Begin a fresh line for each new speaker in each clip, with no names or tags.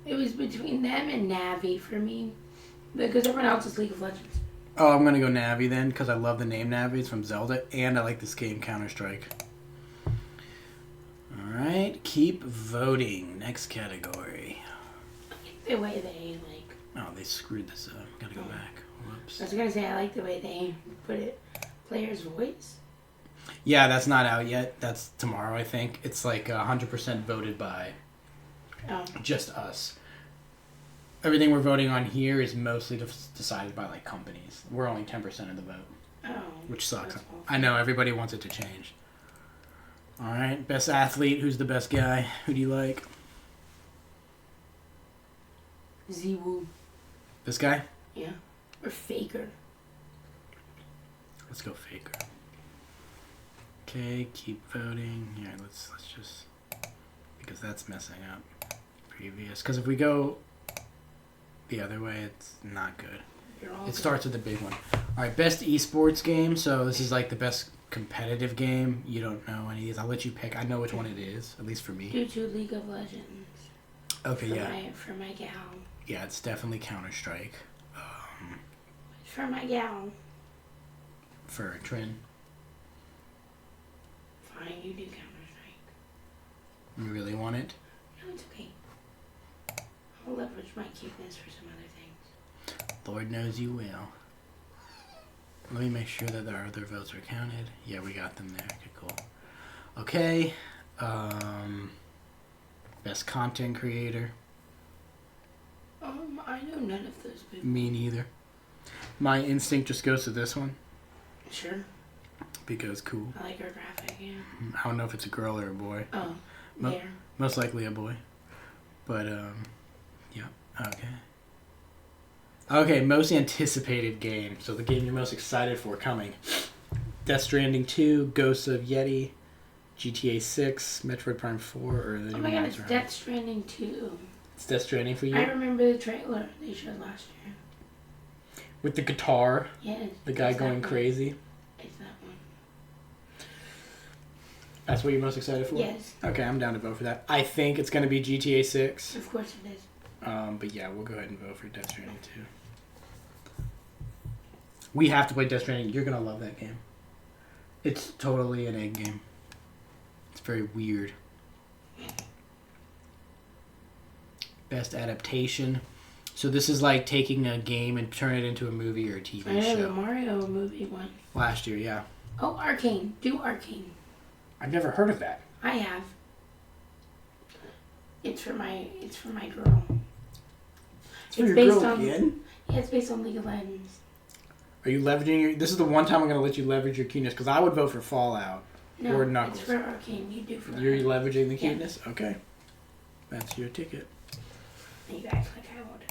It was between them and Navi for me. Because everyone else is League of Legends.
Oh, I'm gonna go Navi then because I love the name Navi. It's from Zelda, and I like this game Counter-Strike. All right, keep voting. Next category.
The way they
Oh, they screwed this up. Gotta go back. Whoops.
I was gonna say I like the way they put it. Player's voice.
Yeah, that's not out yet. That's tomorrow, I think. It's like 100% voted by just us. Everything we're voting on here is mostly decided by like companies. We're only 10% of the vote, which sucks. I know everybody wants it to change. All right, best athlete. Who's the best guy? Who do you like?
Z-Woo.
This guy?
Yeah. Or Faker.
Let's go Faker. Okay, keep voting. Here, let's just because that's messing up previous. Because if we go the other way, it's not good. It starts with the big one. All right, best esports game. So this is like the best competitive game. You don't know any of these. I'll let you pick. I know which one it is, at least for me.
Due to League of Legends.
Okay,
For my gal.
Yeah, it's definitely Counter-Strike.
For my gal.
For Trin.
Fine, you do Counter-Strike.
You really want it?
No, it's okay. I'll leverage my cuteness for some other things.
Lord knows you will. Let me make sure that our other votes are counted. Yeah, we got them there. Okay, cool. Okay. Best content creator.
I know none of those people.
Me neither. My instinct just goes to this one.
Sure.
Because cool.
I like her graphic, yeah.
I don't know if it's a girl or a boy.
Oh, there.
Most likely a boy. But, yeah. Okay. Okay, most anticipated game. So the game you're most excited for coming. Death Stranding 2, Ghosts of Yeti, GTA 6, Metroid Prime 4, or the
Oh my god, it's Death Stranding 2.
It's Death Stranding for you?
I remember the trailer they showed last year.
With the guitar?
Yes.
The guy going crazy?
It's that one.
That's what you're most excited for?
Yes.
Okay, I'm down to vote for that. I think it's going to be GTA 6.
Of course it is.
But yeah, we'll go ahead and vote for Death Stranding 2. We have to play Death Stranding. You're going to love that game. It's totally an egg game. It's very weird. Best adaptation. So this is like taking a game and turn it into a movie or a TV
I know
show.
the Mario movie one.
Last year, yeah.
Oh, Arcane. Do Arcane.
I've never heard of that.
I have. It's for my girl.
It's for your girl again?
Yeah, it's based on League of Legends.
Are you leveraging your... This is the one time I'm going to let you leverage your cuteness, because I would vote for Fallout or Knuckles.
It's for Arcane. You do for
You're leveraging the cuteness? Yeah. Okay. That's your ticket.
You act like I won't do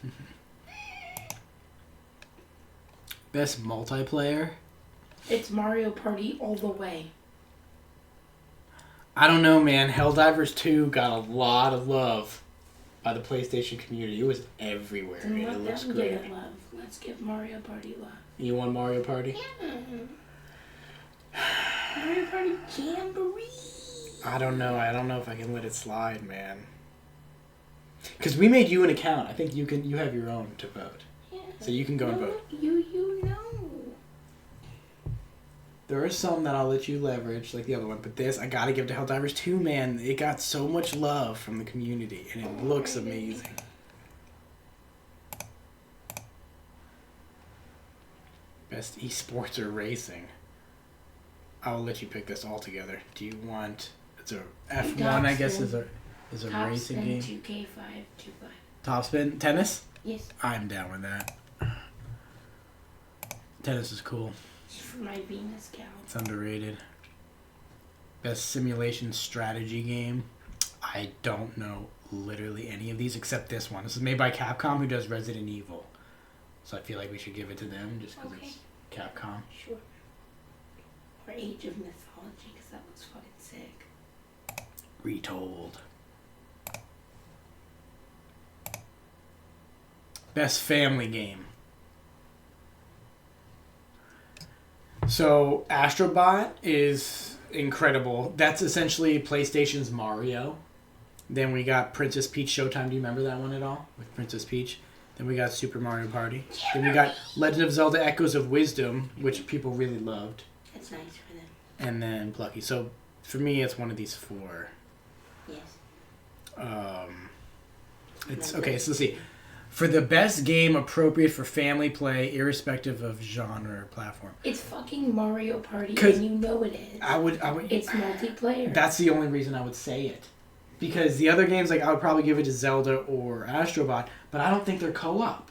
it.
Best multiplayer?
It's Mario Party all the way.
I don't know, man. Helldivers 2 got a lot of love by the PlayStation community. It was everywhere.
Then
it looks great.
Give it love. Let's give Mario Party love.
You want Mario Party?
Yeah. Mario Party Jamboree.
I don't know. I don't know if I can let it slide, man. Because we made you an account. I think you have your own to vote.
Yeah.
So you can go and vote.
You know.
There are some that I'll let you leverage, like the other one. But this, I gotta give to Helldivers 2, man. It got so much love from the community. And it looks amazing. Best esports or racing. I'll let you pick this all together. Do you want... It's a F1, I guess, is a racing game.
Top Spin 2K5 25.
Top Spin? Tennis?
Yes.
I'm down with that. Tennis is cool.
It's for my Venus gal.
It's underrated. Best simulation strategy game. I don't know literally any of these except this one. This is made by Capcom, who does Resident Evil. So I feel like we should give it to them just because it's Capcom.
Sure. Or Age of Mythology, because that looks fucking sick.
Retold. Best family game. So Astrobot is incredible. That's essentially PlayStation's Mario. Then we got Princess Peach Showtime. Do you remember that one at all? With Princess Peach. Then we got Super Mario Party. Then we got Legend of Zelda Echoes of Wisdom, which people really loved.
That's nice for them.
And then Plucky. So for me, it's one of these four.
Yes.
It's okay. So let's see. For the best game appropriate for family play, irrespective of genre or platform.
It's fucking Mario Party, and you know it is.
I would.
It's multiplayer.
That's the only reason I would say it. Because the other games, like, I would probably give it to Zelda or Astrobot, but I don't think they're co-op.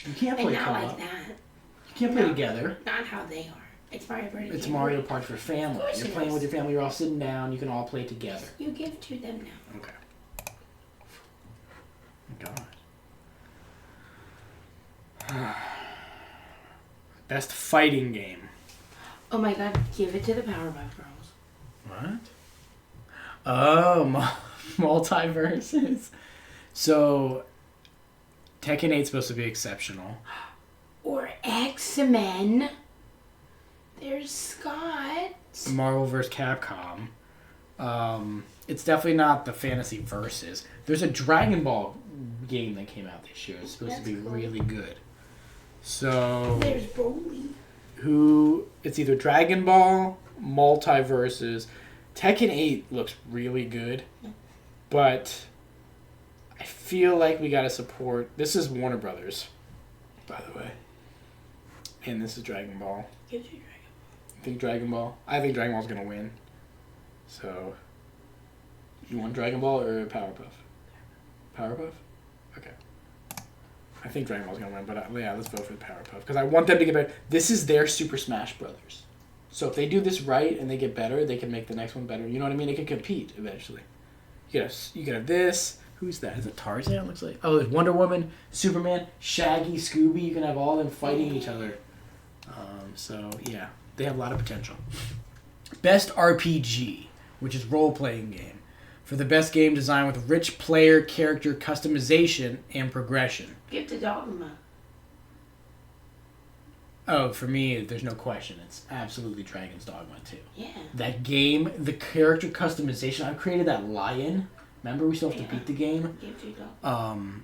You can't play co-op.
And not like that.
You can't play together.
Not how they are. It's Mario Party.
It's Mario Party for family. You're playing with your family. You're all sitting down. You can all play together.
You give to them now.
Okay. God. Best fighting game.
Oh my god, give it to the Powerpuff Girls.
What? Oh, multiverses. So, Tekken 8's supposed to be exceptional.
Or X-Men. There's Scott.
Marvel vs. Capcom. It's definitely not the Fantasy Versus. There's a Dragon Ball game that came out this year. It's supposed to be really good. So
there's Broly.
It's either Dragon Ball, Multiverses. Tekken 8 looks really good. But I feel like we gotta support. This is Warner Brothers, by the way. And this is Dragon Ball.
Gives you Dragon Ball.
I think Dragon Ball. I think Dragon Ball's gonna win. So, you want Dragon Ball or Powerpuff? Powerpuff? Okay. I think Dragon Ball's gonna win, but yeah, let's vote for the Powerpuff because I want them to get better. This is their Super Smash Brothers. So if they do this right and they get better, they can make the next one better. You know what I mean? They can compete eventually. You could have this. Who's that? Is it Tarzan? It looks like. Oh, there's Wonder Woman, Superman, Shaggy, Scooby. You can have all of them fighting each other. So yeah, they have a lot of potential. Best RPG, which is role-playing game, for the best game design with rich player character customization and progression.
Give to Dogma.
Oh, for me, there's no question. It's absolutely Dragon's Dogma 2.
Yeah.
That game, the character customization. I created that lion. Remember, we still have to beat the game.
Give to Dogma.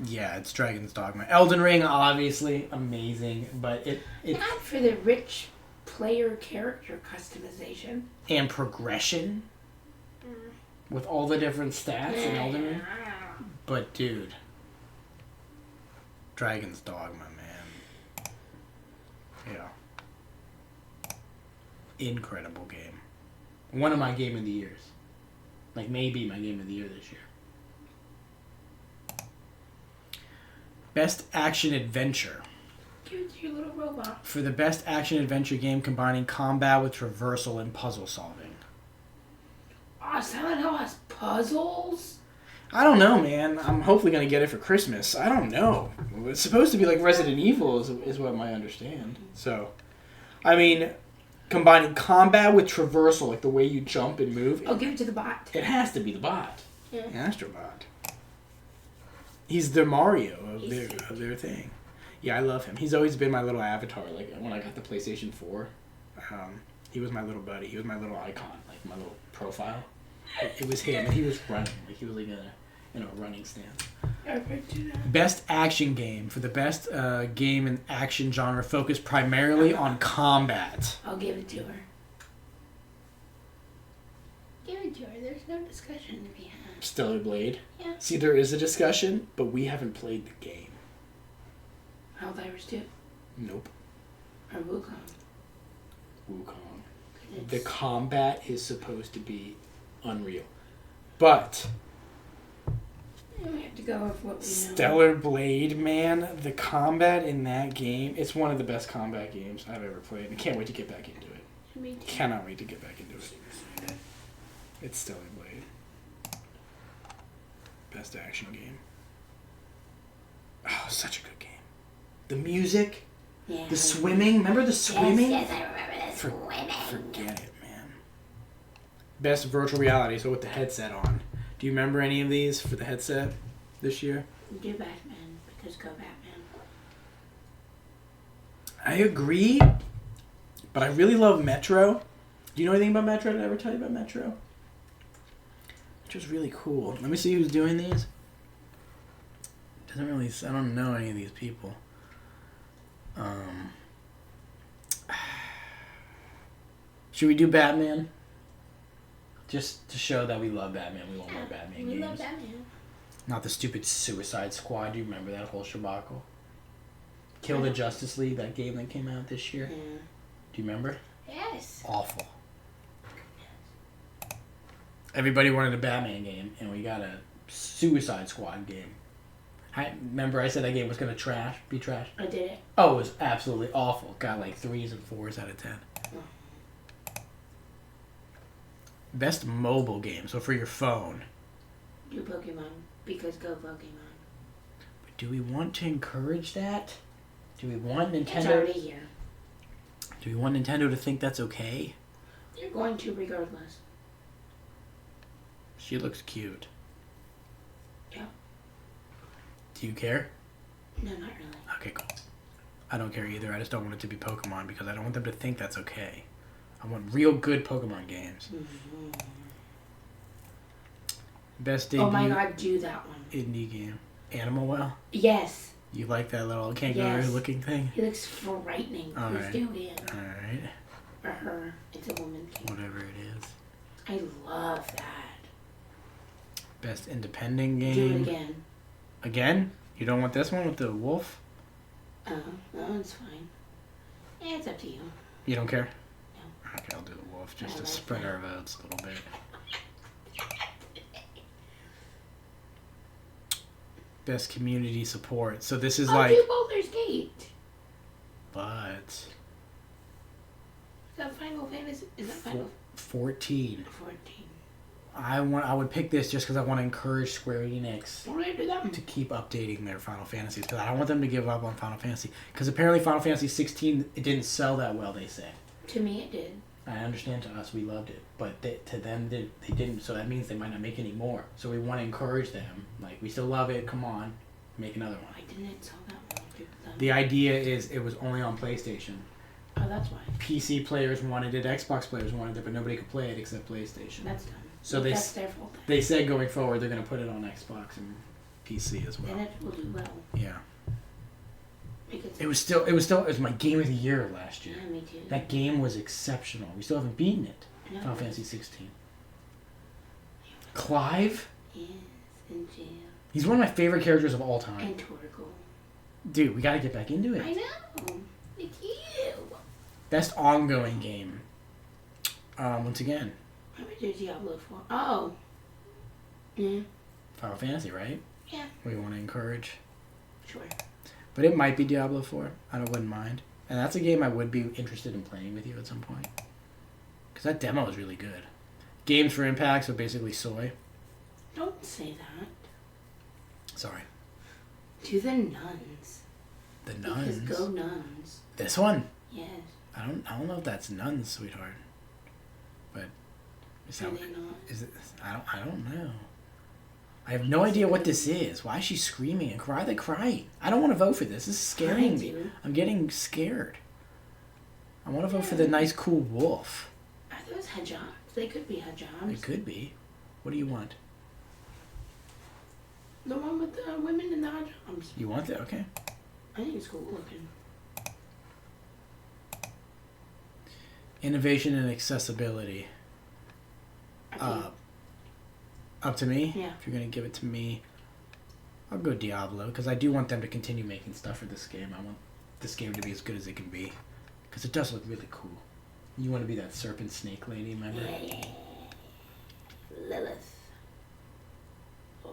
Yeah, it's Dragon's Dogma. Elden Ring, obviously, amazing, but it
not for the rich player character customization
and progression with all the different stats in Elden Ring. But dude, Dragon's Dogma, man. Yeah. Incredible game. One of my game of the years. Like maybe my game of the year this year. Best action adventure.
Give it to your little robot.
For the best action adventure game combining combat with traversal and puzzle solving.
Oh, Silent Hill has puzzles?
I don't know, man. I'm hopefully going to get it for Christmas. I don't know. It's supposed to be like Resident Evil is what I understand. So, I mean, combining combat with traversal, like the way you jump and move.
I'll give it to the bot.
It has to be the bot.
Yeah.
Astrobot. He's the Mario of their thing. Yeah, I love him. He's always been my little avatar. Like when I got the PlayStation 4, he was my little buddy. He was my little icon, like my little profile. It was him, and he was running. Like he was like in a running stance. Best action game. For the best game in action genre focused primarily on combat.
I'll give it to her. Give it to her. There's no discussion to be had.
Stellar Blade.
Yeah.
See, there is a discussion, but we haven't played the game.
Helldivers 2.
Nope.
Or Wukong.
Wukong. The combat is supposed to be unreal. But
we have to go with what we know.
Stellar Blade, man, the combat in that game, it's one of the best combat games I've ever played. I can't wait to get back into it.
Me too.
Cannot wait to get back into it. It's Stellar Blade. Best action game. Oh, such a good game. The music, the swimming. Remember the swimming?
Yes, I remember the swimming.
Forget it, man. Best virtual reality, so with the headset on. Do you remember any of these for the headset this year?
Do Batman, because go Batman.
I agree, but I really love Metro. Do you know anything about Metro? Did I ever tell you about Metro? which was really cool. Let me see who's doing these. Doesn't really. I don't know any of these people. Should we do Batman? Just to show that we love Batman. We want more Batman games.
We love Batman.
Not the stupid Suicide Squad. Do you remember that whole shabacle? Kill the Justice League, that game that came out this year.
Yeah.
Do you remember?
Yes.
Awful. Everybody wanted a Batman game, and we got a Suicide Squad game. Remember I said that game was going to be trash?
I did it.
Oh, it was absolutely awful. Got like 3s and 4s out of 10. Best mobile game, so for your phone.
Do Pokemon, because go Pokemon.
But do we want to encourage that? Do we want Nintendo?
It's already here.
Do we want Nintendo to think that's okay?
They're going to regardless.
She looks cute.
Yeah.
Do you care?
No, not really.
Okay, cool. I don't care either. I just don't want it to be Pokemon because I don't want them to think that's okay. I want real good Pokemon games.
Mm-hmm.
Best debut.
Oh my god, do that one.
Indie game. Animal Well?
Yes.
You like that little kangaroo looking thing?
He looks frightening.
All
Who's
right.
doing it?
Alright.
Or her. It's a woman.
Whatever it is.
I love that.
Best independent game.
Do it again.
Again? You don't want this one with the wolf?
No, it's fine. Yeah, it's up to you.
You don't care?
No.
Okay, I'll do the wolf just
I
to
like
spread
that.
our votes a little bit. Best community support. So this is like...
do Baldur's Gate.
But...
Is that Final Fantasy? Is that Final
14.
14?
I would pick this just because I want to encourage Square Enix
What do I do that?
to keep updating their Final Fantasies because I don't want them to give up on Final Fantasy because apparently Final Fantasy 16 it didn't sell that well. They say.
To me, it did.
I understand to us we loved it, but to them they didn't. So that means they might not make any more. So we want to encourage them. Like we still love it. Come on, make another one.
Why didn't it sell that well?
The idea is it was only on PlayStation.
Oh, that's why.
PC players wanted it, Xbox players wanted it, but nobody could play it except PlayStation.
That's done.
So
that's their fault.
They said going forward they're going to put it on Xbox and PC as well.
Then it will do well.
Yeah.
Because
It was my game of the year last year.
yeah, me too.
That game was exceptional. We still haven't beaten it.
No.
Final Fantasy 16. Clive?
Yes, in jail.
He's one of my favorite characters of all time.
And Torgal.
Dude, we gotta get back into it.
I know. It's you.
Best ongoing game. Once again,
I would do Diablo 4. Oh. Yeah.
Final Fantasy, right?
Yeah.
We want to encourage.
Sure.
But it might be Diablo 4. I wouldn't mind. And that's a game I would be interested in playing with you at some point. Because that demo is really good. Games for Impact, so basically soy.
Don't say that.
Sorry.
To the nuns.
The Nuns.
Because go nuns.
This one?
Yes.
I don't know if that's Nuns, sweetheart. But is that
Are they not?
is it? I don't know. I have no idea what this is. Why is she screaming and cry? They crying. I don't want to vote for this. This is scaring me. I'm getting scared. I want to vote for the nice, cool wolf.
Are those hedgehogs? They could be hedgehogs.
It could be. What do you want?
The one with the women in the hedgehogs.
You want that? Okay.
I think it's cool looking.
Innovation and accessibility.
I think,
Up to me?
Yeah.
If you're going to give it to me, I'll go Diablo, because I do want them to continue making stuff for this game. I want this game to be as good as it can be, because it does look really cool. You want to be that serpent snake lady, remember?
Lilith. Oh.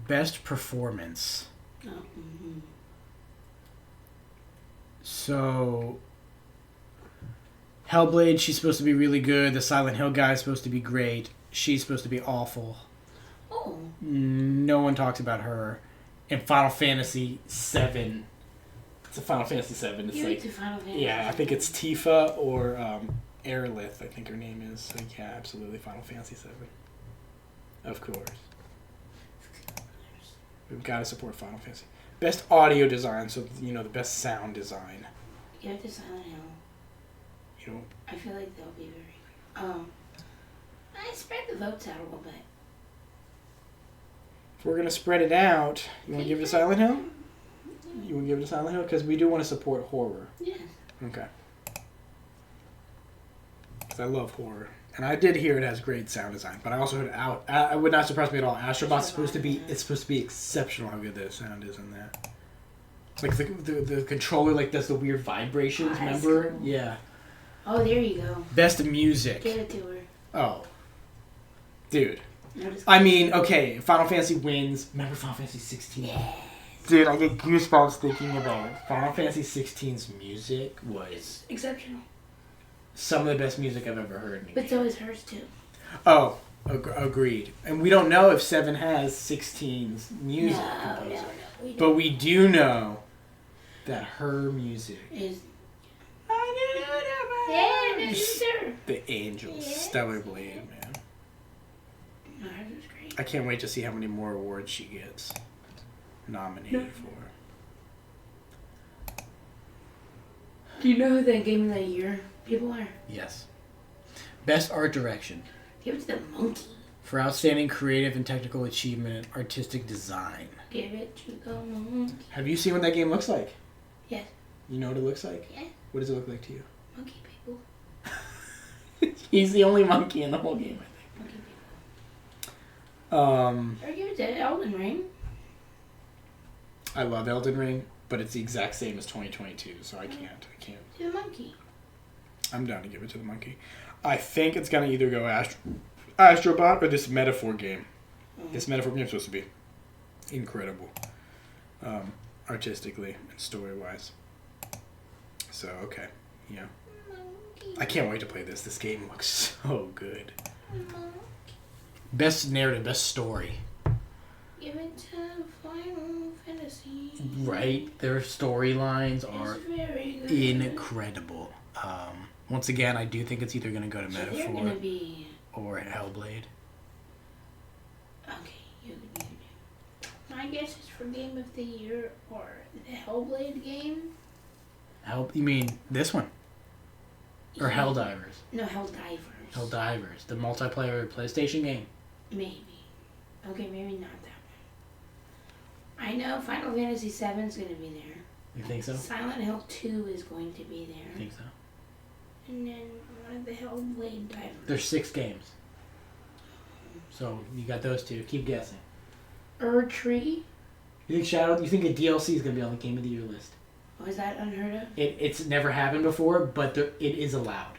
Best performance.
Oh, mm-hmm.
So, Hellblade, she's supposed to be really good. The Silent Hill guy is supposed to be great. She's supposed to be awful.
Oh.
No one talks about her. In Final Fantasy VII. It's a Final Fantasy VII. It's
You
like,
like the Final Fantasy?
yeah, I think it's Tifa or Aerolith, I think her name is. So yeah, absolutely Final Fantasy VII. Of course. We've got to support Final Fantasy. Best audio design, so, you know, the best sound design.
You have the Silent Hill.
You know,
I feel like they'll be very... I Let's spread the votes out a little bit.
If we're gonna spread it out, you want to give it to Silent Hill? You want to give it to Silent Hill? Because we do want to support horror.
Yes.
Okay. Because I love horror. And I did hear it has great sound design, but I also heard it would not surprise me at all. Astrobot's supposed to be exceptional how good the sound is in that. Like the controller like does the weird vibrations, remember?
Cool.
Yeah.
Oh, there you go.
Best music.
Get it to her.
Oh. Dude. I mean, okay, Final Fantasy wins. Remember Final Fantasy 16?
Yes.
Dude, I get goosebumps thinking about it. Final Fantasy 16's music was
exceptional.
Some of the best music I've ever heard.
But so is hers too.
Oh, agreed. And we don't know if 7 has 16's music composer. No, but we do know that her music
is
the Angels, yeah. Stellar Blade, man.
No, hers was great.
I can't wait to see how many more awards she gets nominated for.
Do you know who the Game of the Year people are?
Yes. Best Art Direction.
Give it to the monkey.
For outstanding creative and technical achievement and artistic design.
Give it to the monkey.
Have you seen what that game looks like?
Yes.
You know what it looks like?
Yeah.
What does it look like to you?
Monkey people.
He's the only monkey in the whole game, I think.
Monkey people. Or give it to Elden Ring.
I love Elden Ring, but it's the exact same as 2022, so I can't.
To the monkey.
I'm down to give it to the monkey. I think it's gonna either go Astrobot or this Metaphor game. This Metaphor game is supposed to be incredible, artistically and story-wise. So okay, yeah. Monkey. I can't wait to play this. This game looks so good. Monkey. Best narrative, best story.
Give it to Final Fantasy.
Right, their storylines are incredible. Once again, I do think it's either going to go to Metaphor or Hellblade.
Okay, you do. My guess is for Game of the Year or the Hellblade game.
You mean this one? Or Helldivers?
No, Helldivers.
Helldivers, the multiplayer PlayStation game.
Maybe. Okay, maybe not that one. I know Final Fantasy VII is going to be there.
You think so?
Silent Hill 2 is going to be there.
You think so?
And then one of the Hellblade Divers.
There's 6 games. So you got those two. Keep guessing.
Tree.
You think a DLC is going to be on the Game of the Year list?
Oh, is that unheard of?
It's never happened before, but it is allowed.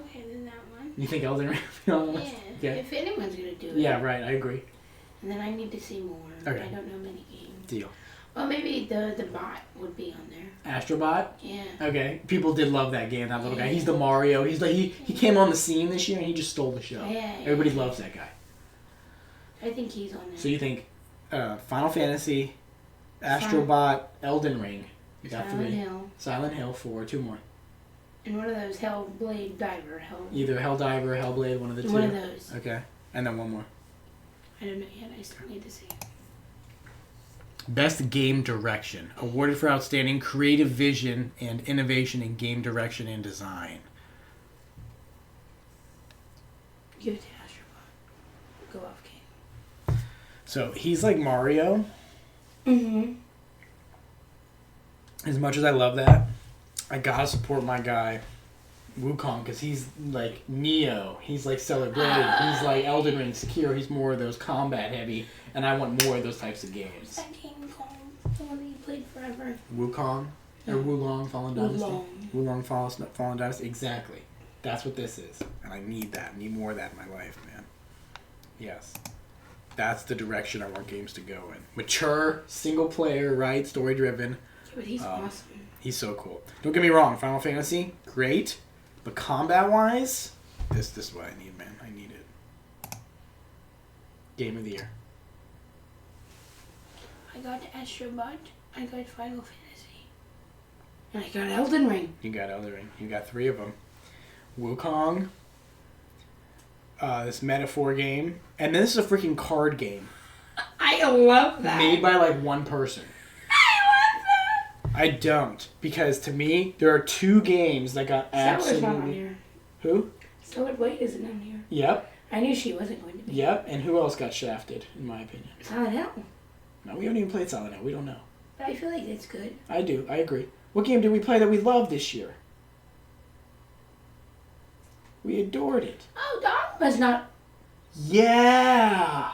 Okay, then that one.
You think Elden Ring will be on the list?
Yeah. If anyone's going to do it.
Yeah, right. I agree.
And then I need to see more.
Okay.
I don't know many games.
Deal.
Well, maybe the bot would be on there.
Astrobot?
Yeah.
Okay. People did love that game, that little guy. He's the Mario. He's like he came on the scene this year and he just stole the show.
Yeah.
Everybody loves that guy.
I think he's on there.
So you think Final Fantasy, Astrobot, Elden Ring. You got
Silent
3.
Hill.
Silent Hill 4, 2 more.
And one of those Hellblade Diver.
Either Helldiver or Hellblade, one of the 2.
One of those.
Okay. And then one more.
I don't know yet. I still need to see.
Best Game Direction. Awarded for outstanding creative vision and innovation in game direction and design.
Give it to Astrobot. Go off, King.
So, he's like Mario.
Mm-hmm.
As much as I love that, I gotta support my guy, Wukong, because he's like Neo. He's like Stellar Blade. He's like Elden Ring, Sekiro. He's more of those combat heavy, and I want more of those types of games.
What's that game called? The one that you played forever?
Wukong? Or Wulong Fallen Dynasty?
Wulong
Fallen Dynasty? Exactly. That's what this is. And I need that. I need more of that in my life, man. Yes. That's the direction I want games to go in. Mature, single player, right? Story driven.
But he's awesome.
He's so cool. Don't get me wrong, Final Fantasy, great. But combat-wise, this is what I need, man. I need it. Game of the Year.
I got Astrobot. I got Final Fantasy. And I got Elden Ring.
You got Elden Ring. You got 3 of them. Wukong. This Metaphor game. And then this is a freaking card game.
I love that.
Made by like one person. I don't, because to me there are 2 games that got absolutely.
Not on here.
Who?
Stellar Blade isn't on here.
Yep,
I knew she wasn't going to be.
Yep, and who else got shafted, in my opinion?
Silent Hill.
No, we haven't even played Silent Hill. We don't know.
But I feel like that's good.
I do. I agree. What game did we play that we loved this year? We adored it.
Oh, Dogma's not.
Yeah.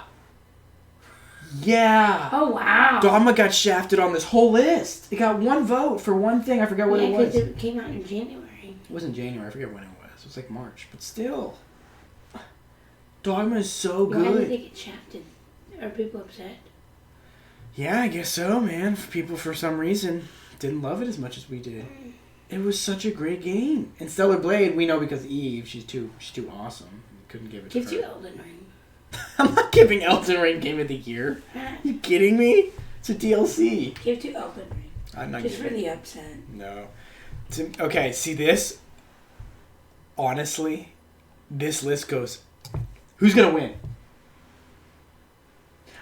Yeah.
Oh, wow.
Dogma got shafted on this whole list. It got one vote for one thing. I forgot what it was.
Because it came out in January.
It wasn't January. I forget when it was. It was like March. But still. Dogma is so good.
Why did they get shafted? Are people upset?
Yeah, I guess so, man. People, for some reason, didn't love it as much as we did. It was such a great game. And Stellar Blade, we know because Eve, she's too awesome. We couldn't give it to her.
Gives you Elden Ring.
I'm not giving Elden Ring Game of the Year. Are you kidding me? It's a DLC.
Give to Elden Ring.
I'm not
just
giving
for the upset.
No. Okay, see this? Honestly, this list goes, who's going to win?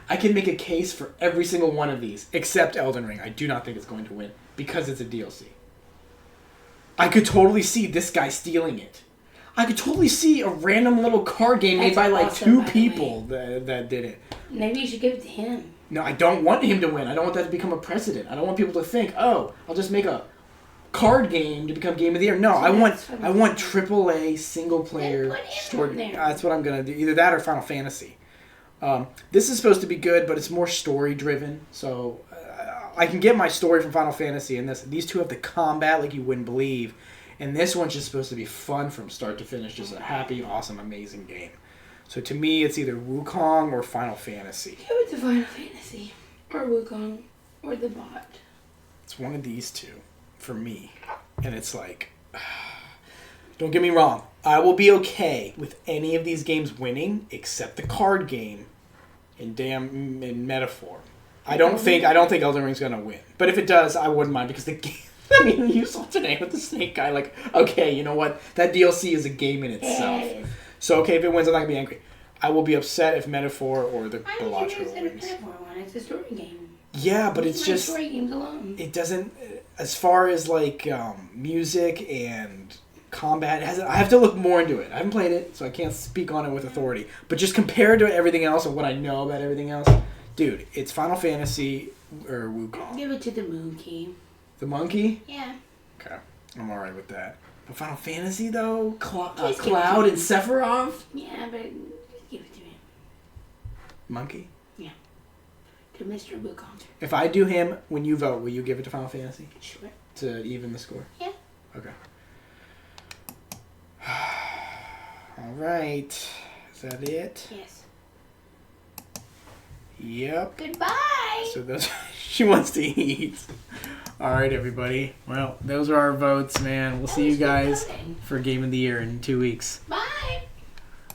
I can make a case for every single one of these, except Elden Ring. I do not think it's going to win, because it's a DLC. I could totally see this guy stealing it. I could totally see a random little card game made by like
awesome,
2 people that did it.
Maybe you should give it to him.
No, I don't want him to win. I don't want that to become a precedent. I don't want people to think, oh, I'll just make a card game to become Game of the Year. No, I want AAA single player story. That's what I'm gonna do. Either that or Final Fantasy. This is supposed to be good, but it's more story driven. So I can get my story from Final Fantasy, and these two have the combat like you wouldn't believe. And this one's just supposed to be fun from start to finish. Just a happy, awesome, amazing game. So to me, it's either Wukong or Final Fantasy.
Give it to Final Fantasy. Or Wukong. Or the bot.
It's one of these two for me. And it's like, don't get me wrong. I will be okay with any of these games winning except the card game in Metaphor. I don't think Elden Ring's gonna win. But if it does, I wouldn't mind because the game. I mean, you saw today with the snake guy. Like, okay, you know what? That DLC is a game in itself. So okay, if it wins, I'm not gonna be angry. I will be upset if Metaphor or the Balatro wins.
Metaphor one? It's a story game.
Yeah, but it's just
story games alone.
It doesn't. As far as like music and combat, I have to look more into it. I haven't played it, so I can't speak on it with authority. But just compared to everything else and what I know about everything else, dude, it's Final Fantasy or Wukong.
Give it to the Monkey.
The monkey?
Yeah.
Okay, I'm alright with that. But Final Fantasy though, Cloud and Sephiroth.
Yeah, but give it to him.
Monkey?
Yeah. To Mr. Wukong.
If I do him, when you vote, will you give it to Final Fantasy?
Sure.
To even the score?
Yeah.
Okay. Alright. Is that it?
Yes.
Yep.
Goodbye!
So those she wants to eat. Alright, everybody. Well, those are our votes, man. We'll see you guys for Game of the Year in 2 weeks.
Bye!